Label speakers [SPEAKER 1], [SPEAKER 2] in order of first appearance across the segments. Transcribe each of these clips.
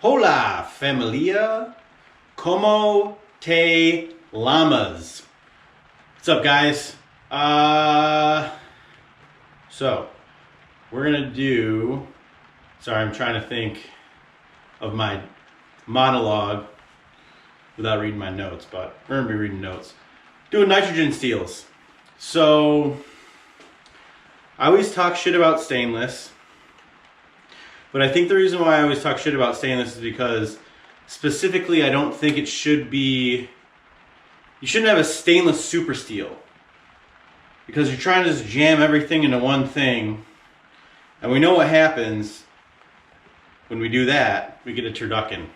[SPEAKER 1] Hola familia, como te llamas? What's up, guys? So we're gonna do, sorry, I'm trying to think of my monologue without reading my notes, but we're gonna be reading notes. Doing nitrogen steels. So I always talk shit about stainless, but I think the reason why I always talk shit about stainless is because specifically I don't think it should be, you shouldn't have a stainless super steel, because you're trying to just jam everything into one thing, and we know what happens when we do that. We get a turducken.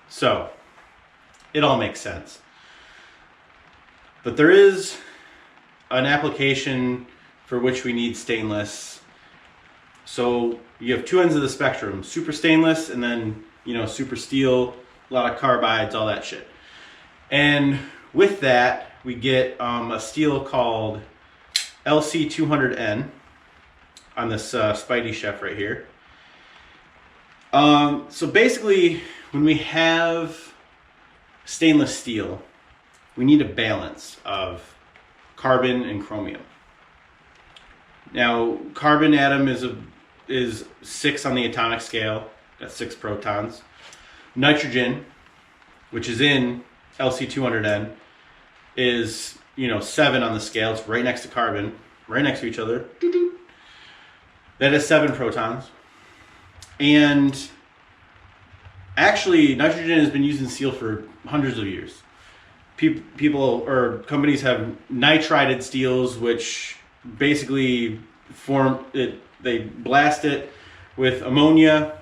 [SPEAKER 1] So it all makes sense. But there is an application for which we need stainless. So you have two ends of the spectrum, super stainless and then, super steel, a lot of carbides, all that shit. And with that, we get a steel called Lc200n on this Spidey Chef right here. So basically, when we have stainless steel, we need a balance of carbon and chromium. Now, carbon atom is 6 on the atomic scale, got 6 protons. Nitrogen, which is in Lc200n, is 7 on the scale. It's right next to carbon, right next to each other. That has 7 protons. And actually, nitrogen has been used in steel for hundreds of years. People or companies have nitrided steels, which basically form it. They blast it with ammonia,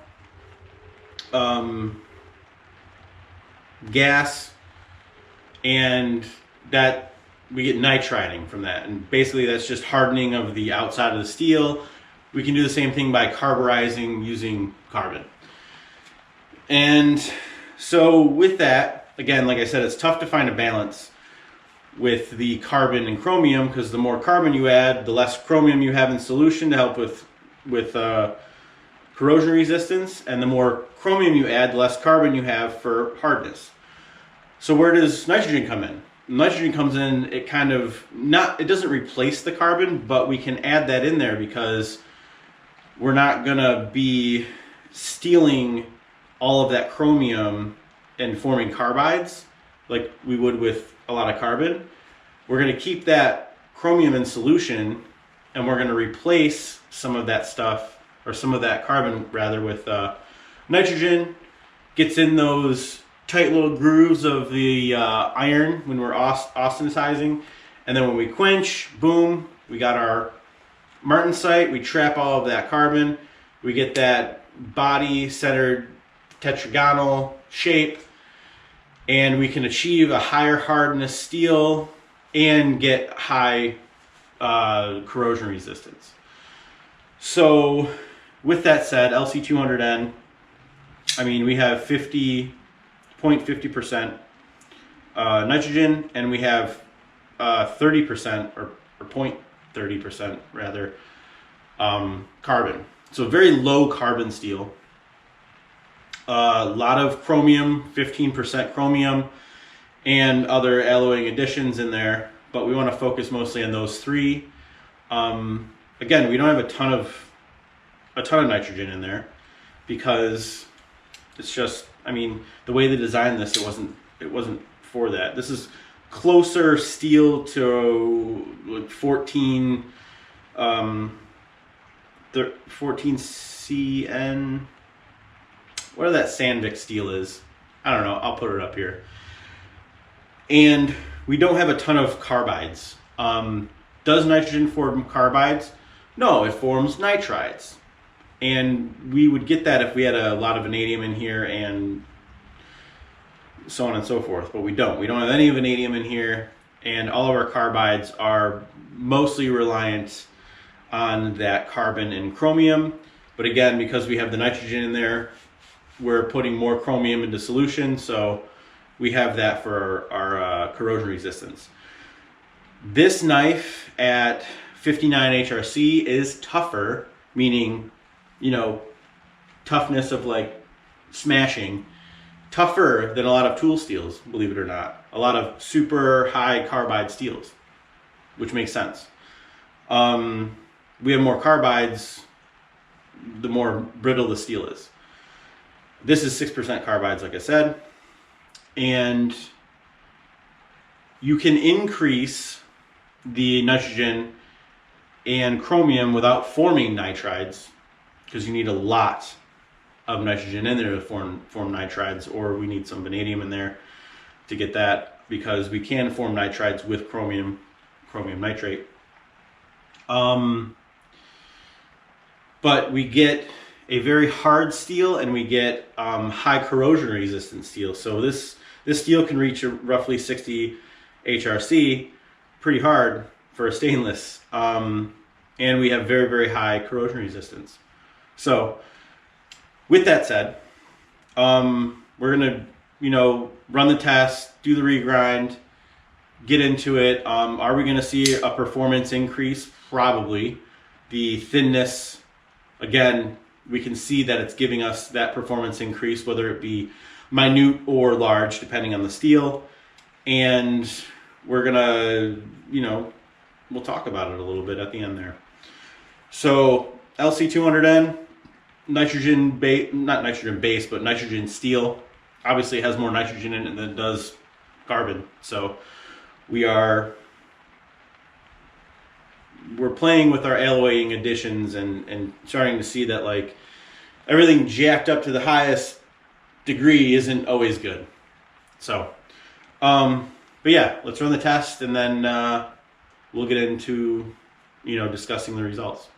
[SPEAKER 1] gas, and that we get nitriding from that. And basically, that's just hardening of the outside of the steel. We can do the same thing by carburizing using carbon. And so with that, again, like I said, it's tough to find a balance with the carbon and chromium, because the more carbon you add, the less chromium you have in solution to help with corrosion resistance, and the more chromium you add, the less carbon you have for hardness. So where does nitrogen come in? Nitrogen comes in, it doesn't replace the carbon, but we can add that in there because we're not gonna be stealing all of that chromium and forming carbides like we would with a lot of carbon. We're going to keep that chromium in solution, and we're going to replace some of that stuff, or some of that carbon rather, with nitrogen. Gets in those tight little grooves of the iron when we're austenitizing, and then when we quench, boom, we got our martensite. We trap all of that carbon. We get that body-centered tetragonal shape, and we can achieve a higher hardness steel and get high corrosion resistance. So with that said, Lc200n, we have 0.50% nitrogen, and we have 30% or 0.30% rather carbon. So very low carbon steel. A lot of chromium, 15% chromium, and other alloying additions in there, but we want to focus mostly on those 3. Again, we don't have a ton of nitrogen in there because it's just, the way they designed this, it wasn't for that. This is closer steel to like 14CN. Whatever that Sandvik steel is. I don't know. I'll put it up here. And we don't have a ton of carbides. Does nitrogen form carbides? No, it forms nitrides. And we would get that if we had a lot of vanadium in here and so on and so forth. But we don't. We don't have any vanadium in here. And all of our carbides are mostly reliant on that carbon and chromium. But again, because we have the nitrogen in there, we're putting more chromium into solution, so we have that for our corrosion resistance. This knife at 59 HRC is tougher, meaning, toughness of like smashing, tougher than a lot of tool steels, believe it or not. A lot of super high carbide steels, which makes sense. We have more carbides, the more brittle the steel is. This is 6% carbides, like I said. And you can increase the nitrogen and chromium without forming nitrides, because you need a lot of nitrogen in there to form nitrides, or we need some vanadium in there to get that, because we can form nitrides with chromium nitrate. But we get a very hard steel, and we get high corrosion resistant steel. So this steel can reach roughly 60 HRC, pretty hard for a stainless. And we have very, very high corrosion resistance. So with that said, we're gonna, run the test, do the regrind, get into it. Are we gonna see a performance increase? Probably. The thinness, again, we can see that it's giving us that performance increase, whether it be minute or large, depending on the steel. And we're gonna, we'll talk about it a little bit at the end there. So Lc200n, not nitrogen base, but nitrogen steel. Obviously it has more nitrogen in it than it does carbon. So we're playing with our alloying additions and starting to see that like everything jacked up to the highest degree isn't always good. So, but yeah, let's run the test, and then we'll get into, discussing the results.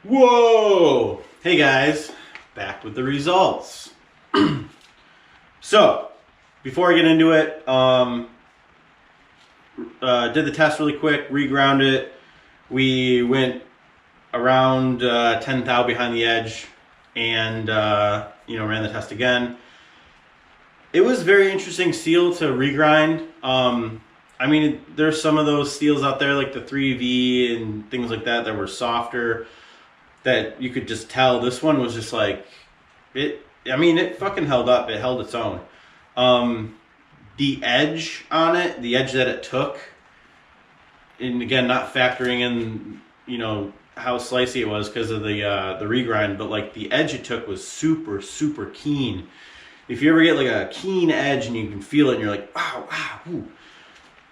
[SPEAKER 1] Whoa! Hey guys, back with the results. So, before I get into it, did the test really quick, reground it. We went around 10 thou behind the edge and ran the test again. It was very interesting steel to regrind. I mean, there's some of those steels out there like the 3V and things like that that were softer that you could just tell. This one was just like, it fucking held up. It held its own. The edge on it, the edge that it took, and again, not factoring in, how slicey it was because of the regrind, but like the edge it took was super, super keen. If you ever get like a keen edge and you can feel it and you're like, wow, ooh.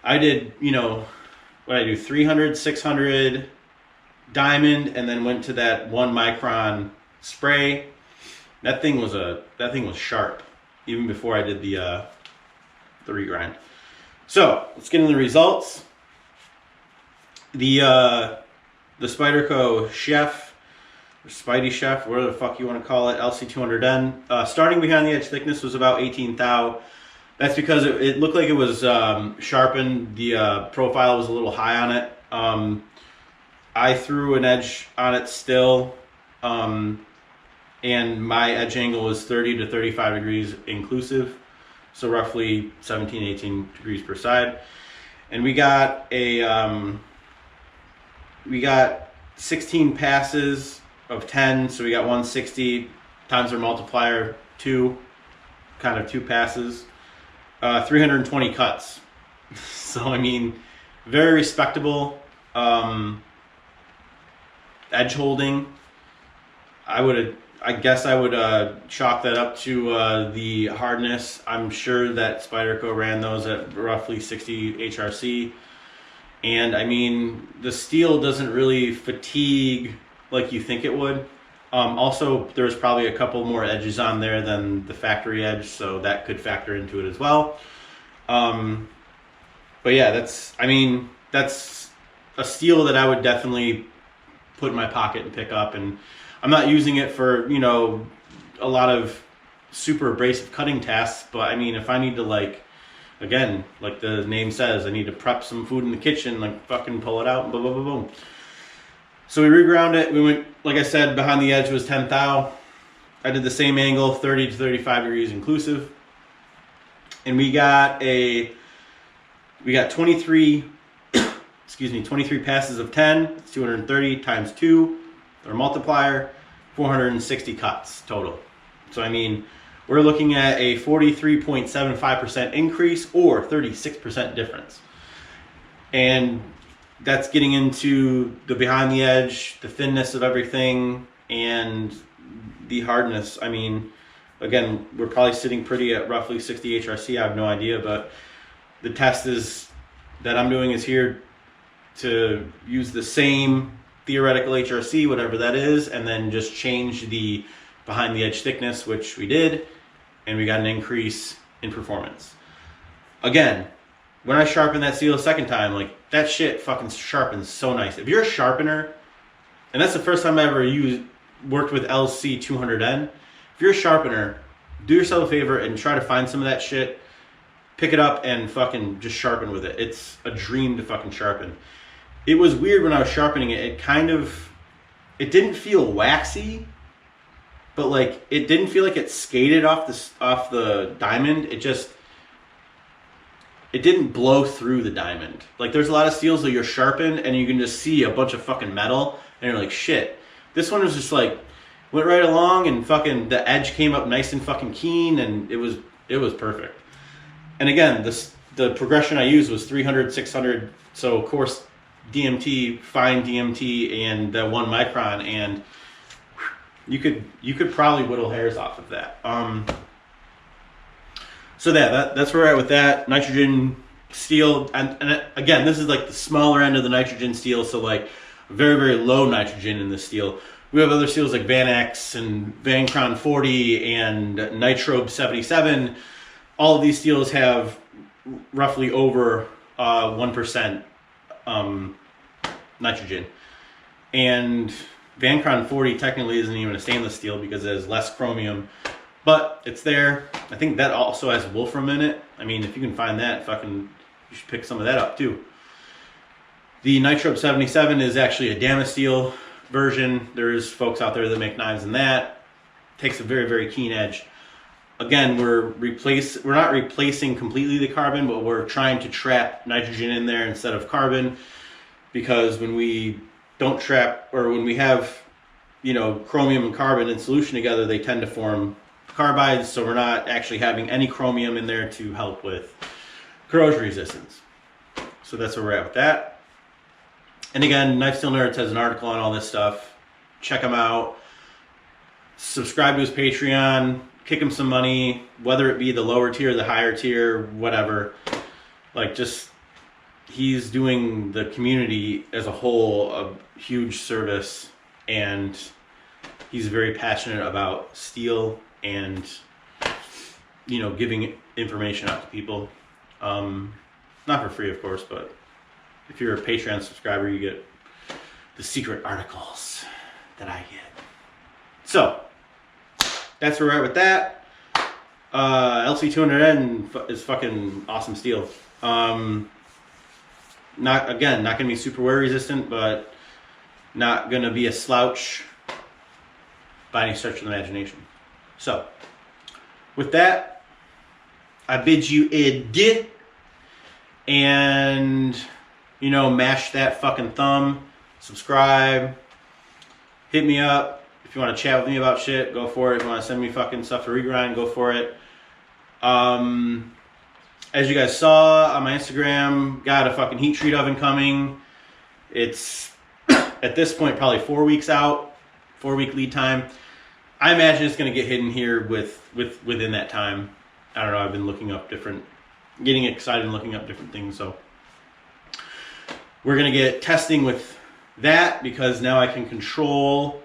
[SPEAKER 1] I did, what I do, 300, 600 diamond, and then went to that 1 micron spray. That thing was sharp, even before I did the regrind. So let's get into the results. The Spyderco Chef, or Spidey Chef, whatever the fuck you want to call it, Lc200n. Starting behind the edge thickness was about 18 thou. That's because it looked like it was sharpened. The profile was a little high on it. I threw an edge on it still, and my edge angle was 30 to 35 degrees inclusive, so roughly 17, 18 degrees per side. And we got 16 passes of 10, so we got 160 times our multiplier, 2 passes. 320 cuts. So, I mean, very respectable edge holding. I guess I would chalk that up to the hardness. I'm sure that Spyderco ran those at roughly 60 HRC. And I mean, the steel doesn't really fatigue like you think it would. Also, there's probably a couple more edges on there than the factory edge, so that could factor into it as well. But yeah, that's a steel that I would definitely put in my pocket and pick up. And I'm not using it for, a lot of super abrasive cutting tasks, but I mean, if I need to again, like the name says, I need to prep some food in the kitchen, like fucking pull it out and boom, boom, boom, boom. So we reground it. We went, like I said, behind the edge was 10 thou. I did the same angle, 30 to 35 degrees inclusive. And we got 23, 23 passes of 10. It's 230 times 2, or multiplier, 460 cuts total. So, I mean, we're looking at a 43.75% increase or 36% difference. And that's getting into the behind the edge, the thinness of everything, and the hardness. I mean, again, we're probably sitting pretty at roughly 60 HRC. I have no idea, but the test that I'm doing is here to use the same theoretical HRC, whatever that is, and then just change the behind the edge thickness, which we did, and we got an increase in performance. Again, when I sharpened that steel a second time, like, that shit fucking sharpens so nice. If you're a sharpener, and that's the first time I ever worked with Lc200n, if you're a sharpener, do yourself a favor and try to find some of that shit, pick it up and fucking just sharpen with it. It's a dream to fucking sharpen. It was weird when I was sharpening it. It didn't feel waxy, but like, it didn't feel like it skated off the diamond. It didn't blow through the diamond. Like, there's a lot of steels that you're sharpened and you can just see a bunch of fucking metal and you're like, shit. This one was just like, went right along and fucking the edge came up nice and fucking keen, and it was perfect. And again, the progression I used was 300, 600, so of course DMT, fine DMT, and the 1 micron, and you could probably whittle hairs off of that. So that's where we're at with that. Nitrogen steel, and again, this is like the smaller end of the nitrogen steel, so like very, very low nitrogen in the steel. We have other steels like Vanex and Vancron 40 and Nitrobe 77. All of these steels have roughly over 1% nitrogen. And Vancron 40 technically isn't even a stainless steel because it has less chromium, but it's there. I think that also has wolfram in it. I mean, if you can find that, fucking, you should pick some of that up too. The Nitrobe 77 is actually a Damasteel version. There's folks out there that make knives in that. Takes a very, very keen edge. Again, we're not replacing completely the carbon, but we're trying to trap nitrogen in there instead of carbon, because when we don't trap, or when we have, you know, chromium and carbon in solution together, they tend to form carbides, so we're not actually having any chromium in there to help with corrosion resistance. So that's where we're at with that. And again, Knife Steel Nerds has an article on all this stuff. Check him out. Subscribe to his Patreon. Kick him some money, whether it be the lower tier, the higher tier, whatever. Like, just, he's doing the community as a whole a huge service, and he's very passionate about steel and, you know, giving information out to people. Not for free, of course, but if you're a Patreon subscriber, you get the secret articles that I get. So that's where we're at with that. Lc200n is fucking awesome steel. Not gonna be super wear resistant, but not gonna be a slouch by any stretch of the imagination. So with that, I bid you adieu, and, you know, mash that fucking thumb, subscribe, hit me up. If you want to chat with me about shit, go for it. If you want to send me fucking stuff to regrind, go for it. As you guys saw on my Instagram, got a fucking heat treat oven coming. It's, at this point, probably 4 weeks out, 4-week lead time. I imagine it's going to get hidden here within that time. I don't know, I've been looking up getting excited and looking up different things, so we're going to get testing with that, because now I can control,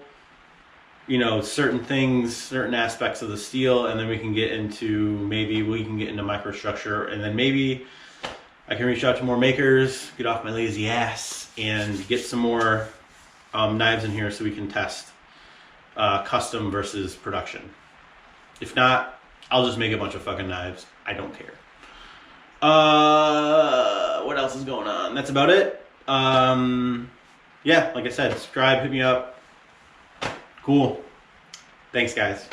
[SPEAKER 1] you know, certain things, certain aspects of the steel, and then we can get into, maybe we can get into microstructure, and then maybe I can reach out to more makers, get off my lazy ass, and get some more knives in here so we can test custom versus production. If not, I'll just make a bunch of fucking knives. I don't care. What else is going on? That's about it. Yeah, like I said, subscribe, hit me up. Cool. Thanks, guys.